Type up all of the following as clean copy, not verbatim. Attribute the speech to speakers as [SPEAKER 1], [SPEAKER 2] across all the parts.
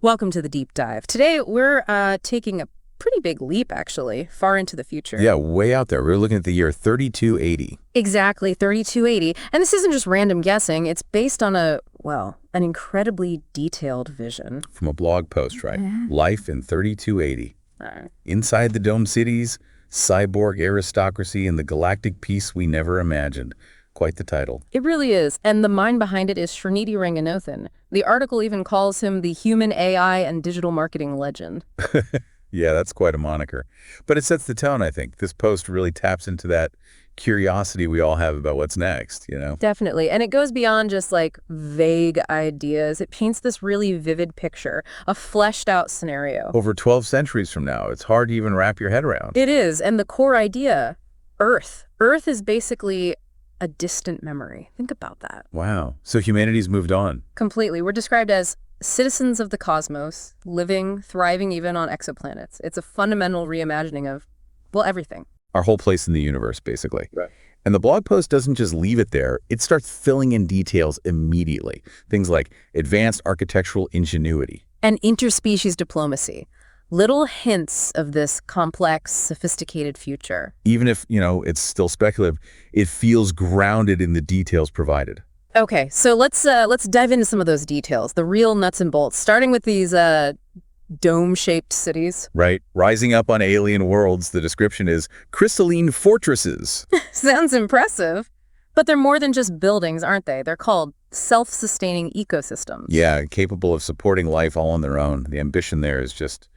[SPEAKER 1] Welcome to the deep dive. Today, we're taking a pretty big leap, actually, far into the future.
[SPEAKER 2] Yeah, way out there. We're looking at the year 3280.
[SPEAKER 1] Exactly, 3280. And this isn't just random guessing. It's based on an incredibly detailed vision.
[SPEAKER 2] From a blog post, right? Life in 3280.
[SPEAKER 1] Right.
[SPEAKER 2] Inside the Dome Cities, Cyborg, Aristocracy, and the Galactic Peace We Never Imagined. Quite the title.
[SPEAKER 1] It really is. And the mind behind it is Srinidhi Ranganathan. The article even calls him the human AI and digital marketing legend.
[SPEAKER 2] Yeah, that's quite a moniker. But it sets the tone, I think. This post really taps into that curiosity we all have about what's next, you know?
[SPEAKER 1] Definitely. And it goes beyond just like vague ideas. It paints this really vivid picture, a fleshed out scenario.
[SPEAKER 2] Over 12 centuries from now, it's hard to even wrap your head around.
[SPEAKER 1] It is. And the core idea, Earth. Earth is basically a distant memory. Think about that.
[SPEAKER 2] Wow. So humanity's moved on.
[SPEAKER 1] Completely. We're described as citizens of the cosmos, living, thriving even on exoplanets. It's a fundamental reimagining of, well, everything.
[SPEAKER 2] Our whole place in the universe, basically.
[SPEAKER 1] Right.
[SPEAKER 2] And the blog post doesn't just leave it there. It starts filling in details immediately. Things like advanced architectural ingenuity.
[SPEAKER 1] And interspecies diplomacy. Little hints of this complex, sophisticated future.
[SPEAKER 2] Even if, it's still speculative, it feels grounded in the details provided.
[SPEAKER 1] Okay, so let's dive into some of those details, the real nuts and bolts, starting with these dome-shaped cities.
[SPEAKER 2] Right. Rising up on alien worlds, the description is crystalline fortresses.
[SPEAKER 1] Sounds impressive. But they're more than just buildings, aren't they? They're called self-sustaining ecosystems.
[SPEAKER 2] Yeah, capable of supporting life all on their own. The ambition there is just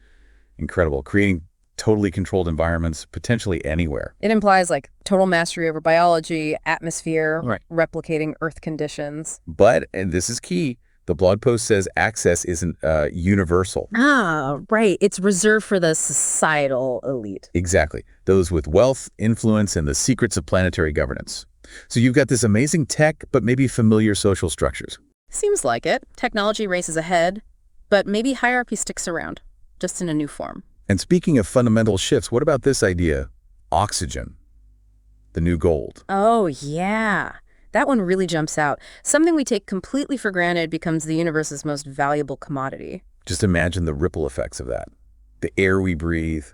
[SPEAKER 2] incredible, creating totally controlled environments, potentially anywhere.
[SPEAKER 1] It implies like total mastery over biology, atmosphere,
[SPEAKER 2] Right.
[SPEAKER 1] replicating Earth conditions.
[SPEAKER 2] But, and this is key, the blog post says access isn't universal.
[SPEAKER 1] Ah, right. It's reserved for the societal elite.
[SPEAKER 2] Exactly. Those with wealth, influence, and the secrets of planetary governance. So you've got this amazing tech, but maybe familiar social structures.
[SPEAKER 1] Seems like it. Technology races ahead, but maybe hierarchy sticks around, just in a new form.
[SPEAKER 2] And speaking of fundamental shifts, what about this idea? Oxygen, the new gold.
[SPEAKER 1] Oh, yeah. That one really jumps out. Something we take completely for granted becomes the universe's most valuable commodity.
[SPEAKER 2] Just imagine the ripple effects of that. The air we breathe,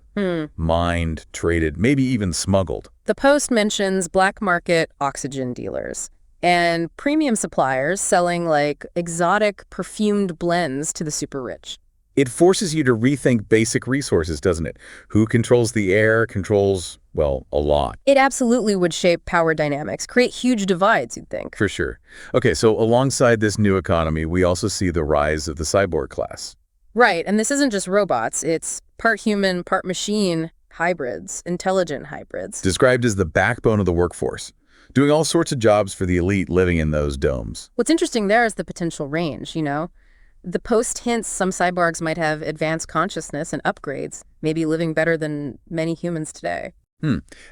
[SPEAKER 2] mined, traded, maybe even smuggled.
[SPEAKER 1] The Post mentions black market oxygen dealers and premium suppliers selling like exotic perfumed blends to the super rich.
[SPEAKER 2] It forces you to rethink basic resources, doesn't it? Who controls the air controls, well, a lot.
[SPEAKER 1] It absolutely would shape power dynamics, create huge divides, you'd think.
[SPEAKER 2] For sure. Okay, so alongside this new economy, we also see the rise of the cyborg class.
[SPEAKER 1] Right, and this isn't just robots. It's part human, part machine hybrids, intelligent hybrids.
[SPEAKER 2] Described as the backbone of the workforce, doing all sorts of jobs for the elite living in those domes.
[SPEAKER 1] What's interesting there is the potential range, The Post hints some cyborgs might have advanced consciousness and upgrades, maybe living better than many humans today.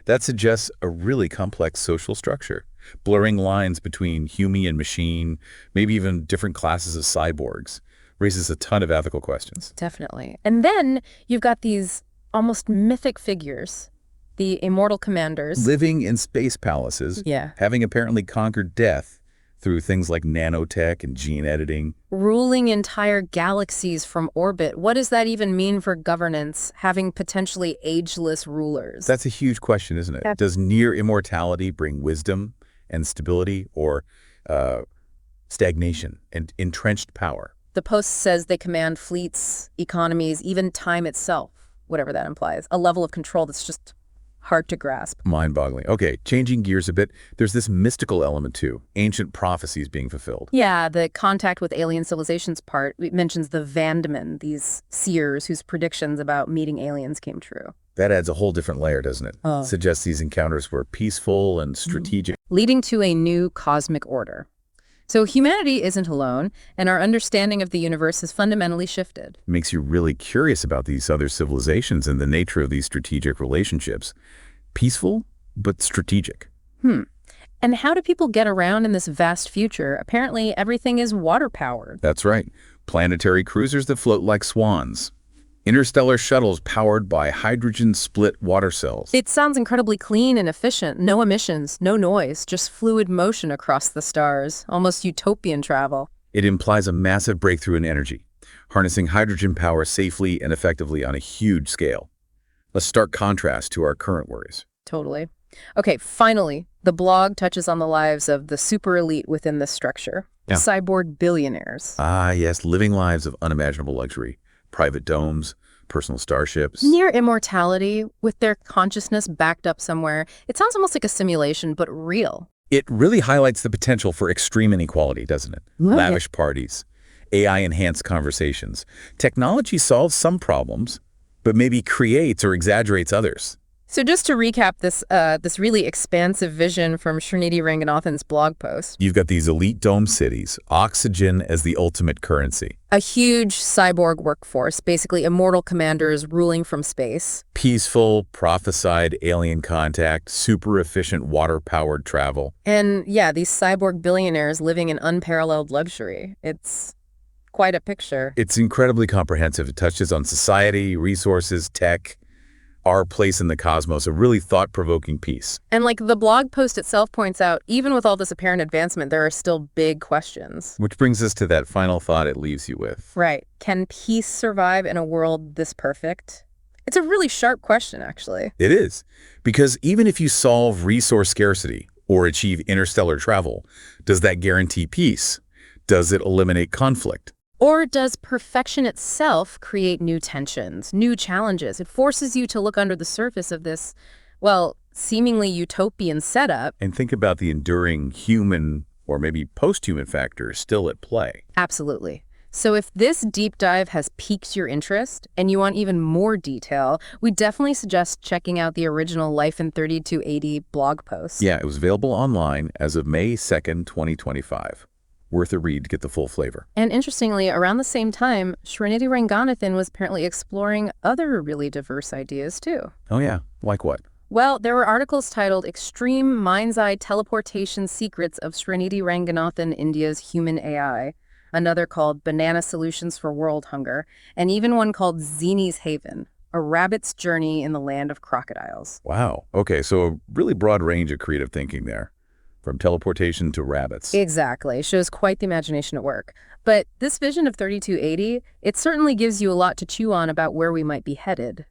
[SPEAKER 2] That suggests a really complex social structure, blurring lines between human and machine, maybe even different classes of cyborgs. Raises a ton of ethical questions.
[SPEAKER 1] Definitely. And then you've got these almost mythic figures, the immortal commanders.
[SPEAKER 2] Living in space palaces, having apparently conquered death through things like nanotech and gene editing.
[SPEAKER 1] Ruling entire galaxies from orbit. What does that even mean for governance, having potentially ageless rulers?
[SPEAKER 2] That's a huge question, isn't it? Does near immortality bring wisdom and stability, or stagnation and entrenched power?
[SPEAKER 1] The Post says they command fleets, economies, even time itself, whatever that implies. A level of control that's just hard to grasp.
[SPEAKER 2] Mind-boggling. Okay, changing gears a bit, there's this mystical element too, ancient prophecies being fulfilled.
[SPEAKER 1] Yeah, the contact with alien civilizations part, it mentions the Vandamen, these seers whose predictions about meeting aliens came true.
[SPEAKER 2] That adds a whole different layer, doesn't it? Suggests these encounters were peaceful and strategic.
[SPEAKER 1] Leading to a new cosmic order. So humanity isn't alone, and our understanding of the universe has fundamentally shifted.
[SPEAKER 2] Makes you really curious about these other civilizations and the nature of these strategic relationships. Peaceful, but strategic.
[SPEAKER 1] And how do people get around in this vast future? Apparently, everything is water-powered.
[SPEAKER 2] That's right. Planetary cruisers that float like swans. Interstellar shuttles powered by hydrogen-split water cells.
[SPEAKER 1] It sounds incredibly clean and efficient. No emissions, no noise, just fluid motion across the stars. Almost utopian travel.
[SPEAKER 2] It implies a massive breakthrough in energy. harnessing hydrogen power safely and effectively on a huge scale. A stark contrast to our current worries.
[SPEAKER 1] Totally. Okay, finally, the blog touches on the lives of the super elite within this structure.
[SPEAKER 2] Yeah.
[SPEAKER 1] Cyborg billionaires.
[SPEAKER 2] Ah, yes, living lives of unimaginable luxury. Private domes, personal starships.
[SPEAKER 1] Near immortality, with their consciousness backed up somewhere. It sounds almost like a simulation, but real.
[SPEAKER 2] It really highlights the potential for extreme inequality, doesn't it?
[SPEAKER 1] Oh,
[SPEAKER 2] Lavish parties, AI-enhanced conversations. Technology solves some problems, but maybe creates or exaggerates others.
[SPEAKER 1] So just to recap this really expansive vision from Srinidhi Ranganathan's blog post.
[SPEAKER 2] You've got these elite dome cities, oxygen as the ultimate currency.
[SPEAKER 1] A huge cyborg workforce, basically immortal commanders ruling from space.
[SPEAKER 2] Peaceful, prophesied alien contact, super efficient water-powered travel.
[SPEAKER 1] And yeah, these cyborg billionaires living in unparalleled luxury. It's quite a picture.
[SPEAKER 2] It's incredibly comprehensive. It touches on society, resources, tech, our place in the cosmos, a really thought-provoking piece.
[SPEAKER 1] And like the blog post itself points out, even with all this apparent advancement, there are still big questions.
[SPEAKER 2] Which brings us to that final thought it leaves you with.
[SPEAKER 1] Right. Can peace survive in a world this perfect? It's a really sharp question, actually.
[SPEAKER 2] It is, because even if you solve resource scarcity or achieve interstellar travel, does that guarantee peace? Does it eliminate conflict?
[SPEAKER 1] Or does perfection itself create new tensions, new challenges? It forces you to look under the surface of this, well, seemingly utopian setup.
[SPEAKER 2] And think about the enduring human or maybe post-human factors still at play.
[SPEAKER 1] Absolutely. So if this deep dive has piqued your interest and you want even more detail, we definitely suggest checking out the original Life in 3280 blog post.
[SPEAKER 2] Yeah, it was available online as of May 2nd, 2025. Worth a read to get the full flavor.
[SPEAKER 1] And interestingly, around the same time, Srinidhi Ranganathan was apparently exploring other really diverse ideas too.
[SPEAKER 2] Oh yeah, like what?
[SPEAKER 1] Well, there were articles titled Extreme Mind's Eye Teleportation Secrets of Srinidhi Ranganathan, India's Human AI, another called Banana Solutions for World Hunger, and even one called Zini's Haven, a rabbit's journey in the land of crocodiles.
[SPEAKER 2] Wow. Okay, so a really broad range of creative thinking there. From teleportation to rabbits.
[SPEAKER 1] Exactly. Shows quite the imagination at work. But this vision of 3280, it certainly gives you a lot to chew on about where we might be headed.